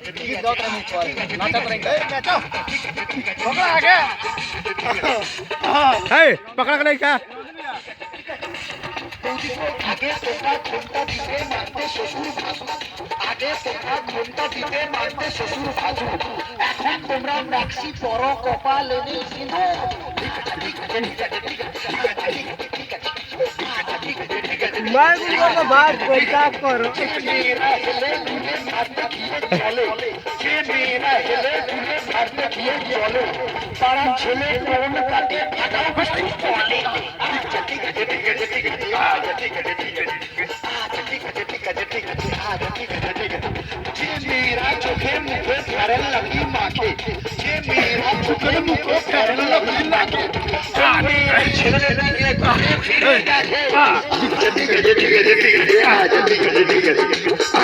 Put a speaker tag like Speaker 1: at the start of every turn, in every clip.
Speaker 1: ticket दो तो नाचा करेंगे नाचो पकड़ा आगे
Speaker 2: हे पकड़ा के नहीं क्या
Speaker 1: आगे तोमरा घंटा दिते मारते শ্বশুর ভাজু आगे तोमरा घंटा दिते मारते শ্বশুর ভাজু এখন তোমরা ম্যাক্সি পরো কপালে নি সিন্ধু
Speaker 2: मैं को बात कोई का करो
Speaker 1: मेरा हेले दुले मारते किए चले যে মেয়েরা হেলে দুলে মারতে কিए চলে তারা ছেলে কোন কাটে ফাটাও ফাটাই চলে ঠিক আছে ঠিক আছে ঠিক আছে ঠিক আছে ঠিক আছে ঠিক আছে ঠিক আছে ঠিক আছে ঠিক আছে ঠিক আছে যে মেয়েরা চোখে মুখে ফেরেন লাগি মাকে যে মেয়েরা চোখে মুখে ফেরেন লাগি মাকে ছেলে দিকে কাছে ফিরে দেখে ঠিক আছে ঠিক আছে ঠিক আছে ঠিক আছে ঠিক আছে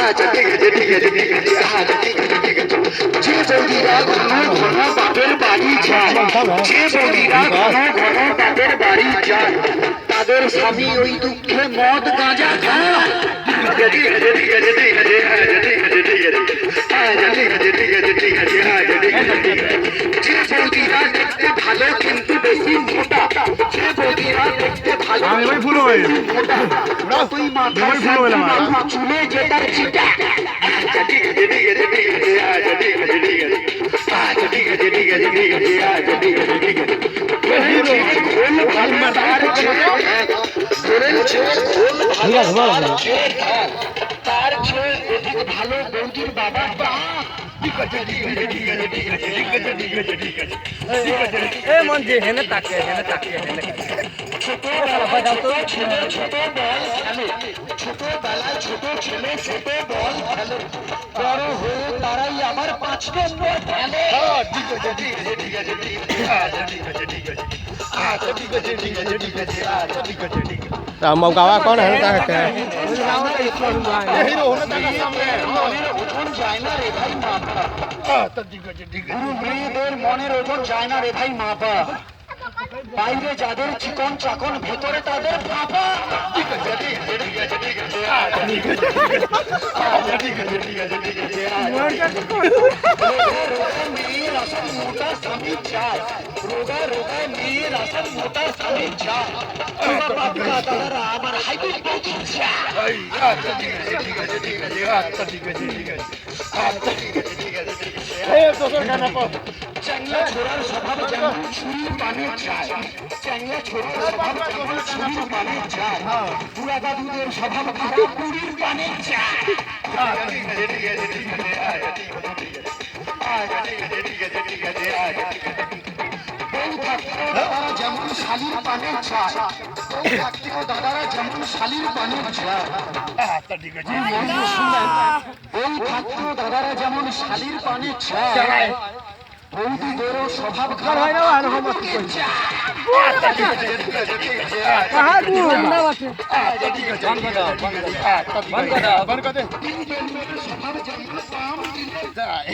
Speaker 1: আচ্ছা ঠিক আছে ঠিক আছে ঠিক আছে আচ্ছা ঠিক আছে ঠিক আছে যে বৌদিরা ঘন ঘন বাপের বাড়ি যায় যে বৌদিরা ঘন ঘন বাপের বাড়ি যায় তাদের স্বামী ওই দুঃখে মদ গাঁজা খায় ঠিক আছে ঠিক আছে ঠিক আছে আচ্ছা ঠিক আছে ঠিক আছে আচ্ছা ঠিক আছে ঠিক আছে ঠিক আছে আচ্ছা ঠিক আছে ঠিক আছে যে বৌদিরা দেখতে ভালো কিন্তু বেশি মোটা যে বৌদিরা দেখতে ভালো
Speaker 2: আমি ভাই ভুল হয়ে
Speaker 1: মোটা ওই মাথা চুলে যেটা চিটা আচ্ছা ঠিক আছে ঠিক আছে ঠিক আছে আচ্ছা ঠিক আছে ঠিক আছে আচ্ছা ঠিক আছে ঠিক আছে ঠিক আছে আচ্ছা ঠিক আছে ঠিক আছে খোল ভালো তার ছেড়ে ধরেছে খোল ভালো তার ছেড়ে অধিক ভালো বৌদির বাবা ঠিক আছে ঠিক আছে ঠিক আছে ঠিক আছে ঠিক আছে ঠিক আছে ঠিক আছে
Speaker 2: ए मन जे हेने ताके हेने
Speaker 1: ছোটবেলায় ছোট বল খেলে ছোটবেলায় ছোট ছেলে ছোট বল খেলে বড় হয়ে তারাই আবার 5 নম্বর খেলে ঠিক আছে ঠিক আছে ঠিক আছে ঠিক আছে ঠিক আছে ঠিক আছে আচ্ছা ঠিক আছে ঠিক আছে ঠিক আছে আচ্ছা ঠিক আছে ঠিক আছে
Speaker 2: राम गावा कौन है ताके
Speaker 1: হিরো হলো তার সামনে মনের ওজন যায় না রে ভাই মাপা আচ্ছা ঠিক আছে ঠিক আছে মেয়েদের মনের ওজন যায় না রে ভাই মাপা বাইরে যাদের চিকন চাকন ভেতরে তাদের ফাঁপা ঠিক আছে ঠিক আছে ঠিক আছে ঠিক আছে আচ্ছা ঠিক আছে আচ্ছা ঠিক আছে ঠিক আছে ঠিক আছে মেয়ের আসল মোটা স্বামী চায় রোগা রোগা মেয়ের আসল মোটা স্বামী চায় দাদারা আমার হাইব্রিড বৌদি চায় আচ্ছা ঠিক আছে ঠিক আছে ঠিক আছে আচ্ছা ঠিক আছে ঠিক আছে আচ্ছা ঠিক আছে ঠিক আছে ঠিক আছে এই দোসর গানা কর চ্যাংলা ছোড়ার স্বভাব যেমন ছুরির পানে যায় চ্যাংলা ছোড়ার স্বভাব যেমন ছুরির পানে যায় পুরা দাদুদের স্বভাব কিন্তু পুরীর পানে যায় ঠিক আছে ঠিক আছে ঠিক আছে আচ্ছা ঠিক আছে ঠিক আছে আচ্ছা ঠিক আছে ঠিক আছে ঠিক আছে আচ্ছা ঠিক আছে বউ থাকতেও দাদারা যেমন শালির পানে যায় বউ থাকতেও দাদারা যেমন শালির পানে যায় আচ্ছা ঠিক আছে বউ থাকতেও দাদারা যেমন শালির পানে যায় বৌদিদেরও স্বভাব খারাপ হয় না আর হমত কই আচ্ছা ঠিক আছে ঠিক আছে ঠিক আছে কাহা দু না আছে আচ্ছা ঠিক আছে বন্ধ কর বন্ধ কর স্বভাব যেমন পাম দিলে যায়